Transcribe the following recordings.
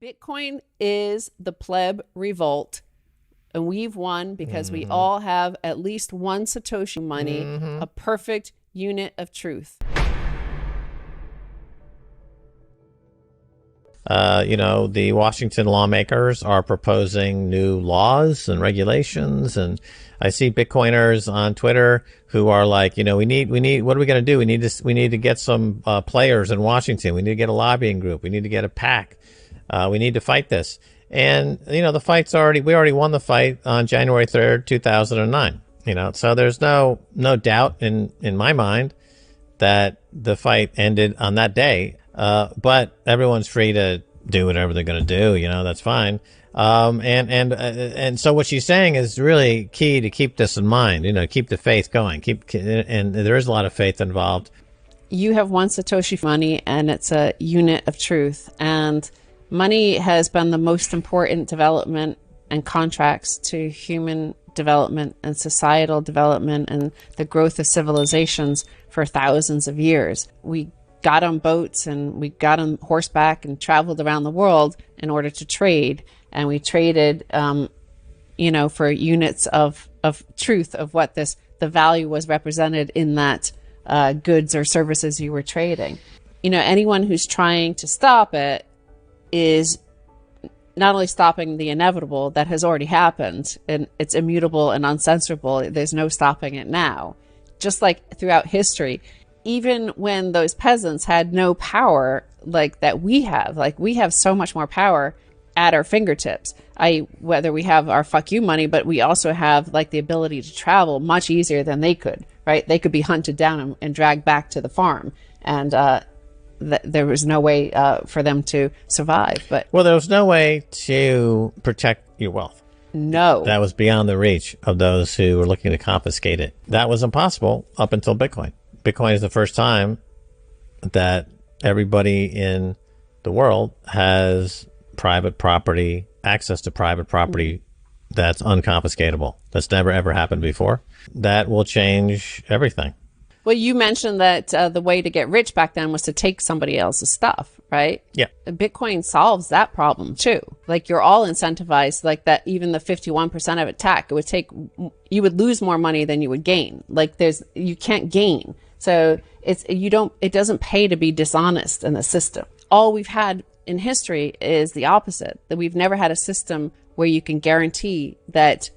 Bitcoin is the pleb revolt, and we've won because we all have at least one Satoshi money, a perfect unit of truth. The Washington lawmakers are proposing new laws and regulations, and I see Bitcoiners on Twitter who are like, what are we going to do? We need to get some players in Washington. We need to get a lobbying group. We need to get a PAC. We need to fight this. And, we already won the fight on January 3rd, 2009. So there's no doubt in my mind that the fight ended on that day. But everyone's free to do whatever they're going to do. That's fine. And so what she's saying is really key to keep this in mind, keep the faith going, and there is a lot of faith involved. You have one Satoshi money, and it's a unit of truth. And money has been the most important development and contracts to human development and societal development and the growth of civilizations for thousands of years. We got on boats and we got on horseback and traveled around the world in order to trade. And we traded, for units of truth of what the value was represented in that goods or services you were trading. Anyone who's trying to stop it is not only stopping the inevitable that has already happened, and it's immutable and uncensorable. There's no stopping it now. Just like throughout history, even when those peasants had no power like that we have so much more power at our fingertips. Whether we have our fuck you money, but we also have the ability to travel much easier than they could, right? They could be hunted down and dragged back to the farm. And, there was no way for them to survive. But there was no way to protect your wealth. No. That was beyond the reach of those who were looking to confiscate it. That was impossible up until Bitcoin. Bitcoin is the first time that everybody in the world has private property, access to private property that's unconfiscatable. That's never, ever happened before. That will change everything. Well, you mentioned that the way to get rich back then was to take somebody else's stuff, right? Yeah. Bitcoin solves that problem too. You're all incentivized, that even the 51% of it tax, you would lose more money than you would gain. You can't gain. So it doesn't pay to be dishonest in the system. All we've had in history is the opposite, that we've never had a system where you can guarantee that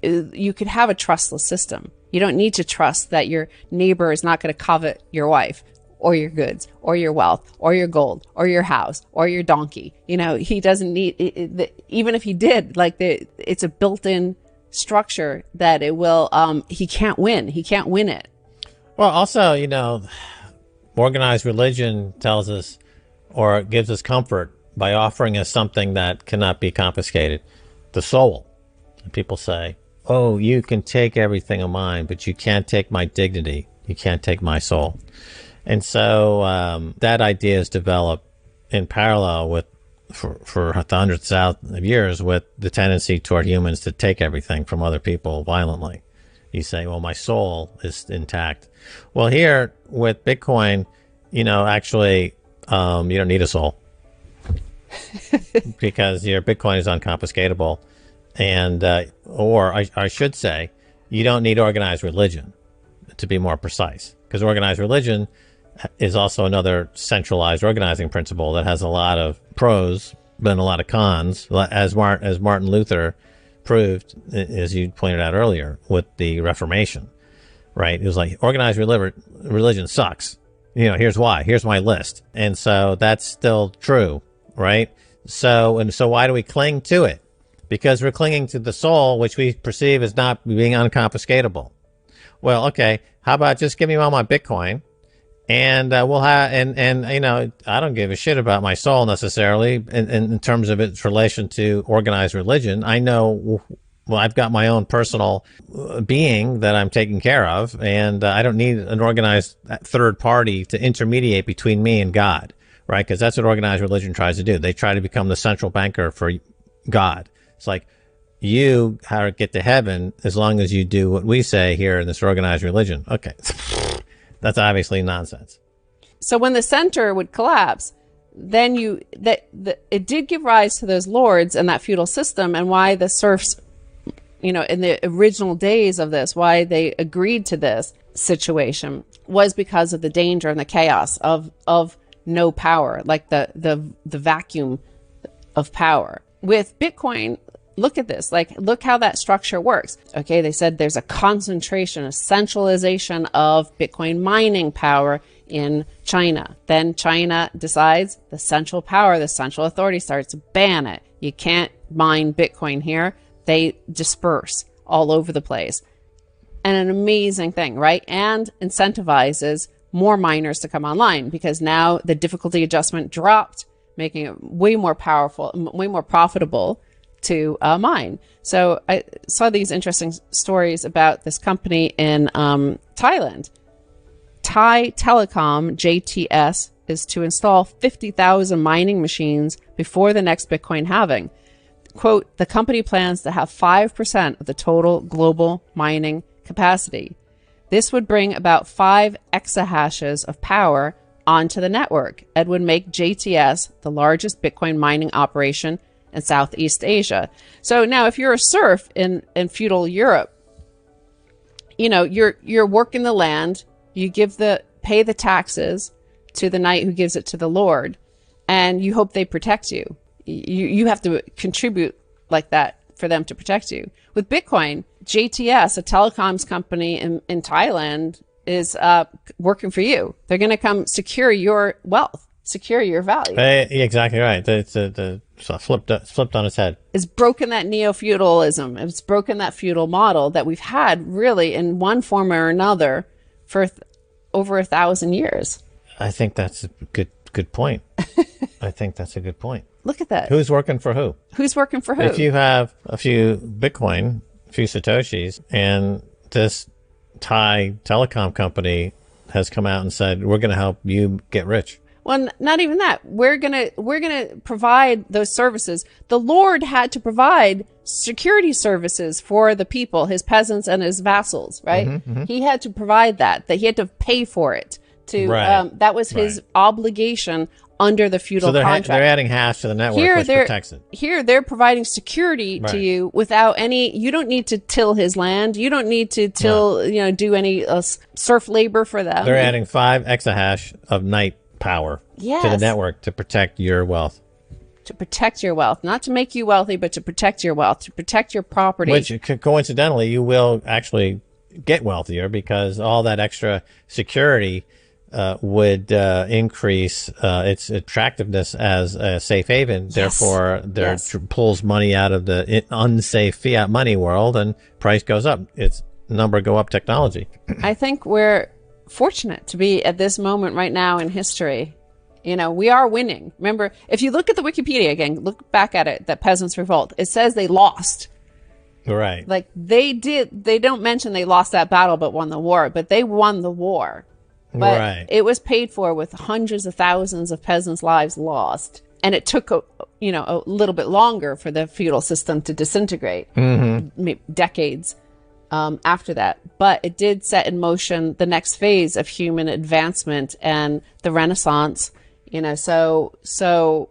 you could have a trustless system. You don't need to trust that your neighbor is not going to covet your wife or your goods or your wealth or your gold or your house or your donkey. He doesn't need it, even if he did, it's a built-in structure that it will, he can't win. He can't win it. Well, also, organized religion tells us or gives us comfort by offering us something that cannot be confiscated, the soul. And people say, oh, you can take everything of mine, but you can't take my dignity. You can't take my soul. And so that idea is developed in parallel for hundreds of years with the tendency toward humans to take everything from other people violently. You say, well, my soul is intact. Well, here with Bitcoin, actually, you don't need a soul because your Bitcoin is unconfiscatable. And, or I should say, you don't need organized religion, to be more precise, because organized religion is also another centralized organizing principle that has a lot of pros, but a lot of cons, as Martin Luther proved, as you pointed out earlier, with the Reformation, right? It was like, organized religion sucks. Here's why. Here's my list. And so that's still true, right? So why do we cling to it? Because we're clinging to the soul, which we perceive as not being unconfiscatable. Well, okay, how about just give me all my Bitcoin, and we'll have, and I don't give a shit about my soul necessarily in terms of its relation to organized religion. I know, well, I've got my own personal being that I'm taking care of, and I don't need an organized third party to intermediate between me and God, right? Because that's what organized religion tries to do. They try to become the central banker for God. It's like, you get to heaven as long as you do what we say here in this organized religion. Okay. That's obviously nonsense. So when the center would collapse, then it did give rise to those lords and that feudal system, and why the serfs, in the original days of this, why they agreed to this situation was because of the danger and the chaos of no power, like the vacuum of power. With Bitcoin, look at this, look how that structure works. Okay, they said there's a concentration, a centralization of Bitcoin mining power in China. Then China decides the central power, the central authority starts to ban it. You can't mine Bitcoin here. They disperse all over the place. And an amazing thing, right? And incentivizes more miners to come online, because now the difficulty adjustment dropped, making it way more powerful, way more profitable to mine. So I saw these interesting stories about this company in Thailand. Thai Telecom, JTS, is to install 50,000 mining machines before the next Bitcoin halving. Quote, the company plans to have 5% of the total global mining capacity. This would bring about 5 exahashes of power onto the network and would make JTS the largest Bitcoin mining operation in Southeast Asia. So now if you're a serf in feudal Europe, you're working the land, you pay the taxes to the knight who gives it to the lord, and you hope they protect you. You have to contribute like that for them to protect you. With Bitcoin, JTS, a telecoms company in Thailand, is working for you. They're going to come secure your wealth, secure your value. Exactly right. It's flipped on its head. It's broken that neo-feudalism. It's broken that feudal model that we've had really in one form or another for over 1,000 years. I think that's a good point. I think that's a good point. Look at that. Who's working for who? Who's working for who? If you have a few Bitcoin, a few Satoshis, and this Thai telecom company has come out and said, we're going to help you get rich. Well, not even that. We're gonna provide those services. The Lord had to provide security services for the people, his peasants and his vassals, right? Mm-hmm, mm-hmm. He had to provide that he had to pay for it. That was his obligation under the feudal contract. They're adding hash to the network, which protects it. Here, they're providing security to you without any. You don't need to till his land. You don't need to do any serf labor for them. They're adding 5 exahash of night power to the network to protect your wealth. To protect your wealth, not to make you wealthy, but to protect your wealth, to protect your property. Which coincidentally, you will actually get wealthier, because all that extra security would increase its attractiveness as a safe haven. Yes. Therefore, pulls money out of the unsafe fiat money world, and price goes up. Its number go up technology. I think we're fortunate to be at this moment right now in history. We are winning. Remember, if you look at the Wikipedia again, look back at it, that Peasants' Revolt, it says they lost. Right. Like they don't mention they lost that battle but won the war, but they won the war. But it was paid for with hundreds of thousands of peasants' lives lost. And it took a little bit longer for the feudal system to disintegrate, decades after that. But it did set in motion the next phase of human advancement and the Renaissance. So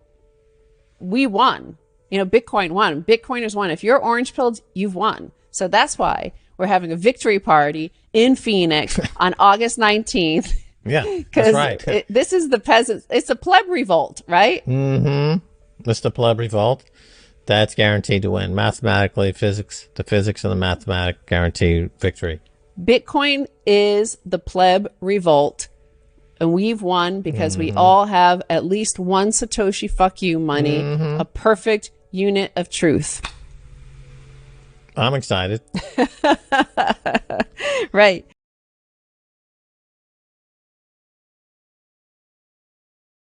we won. Bitcoin won. Bitcoiners won. If you're orange pilled, you've won. So that's why we're having a victory party in Phoenix on August 19th. Yeah, that's right. This is the peasants. It's a pleb revolt, right? Mm-hmm. It's the pleb revolt. That's guaranteed to win. Mathematically, the physics and the mathematics guarantee victory. Bitcoin is the pleb revolt. And we've won because we all have at least one Satoshi fuck you money, a perfect unit of truth. I'm excited. Right.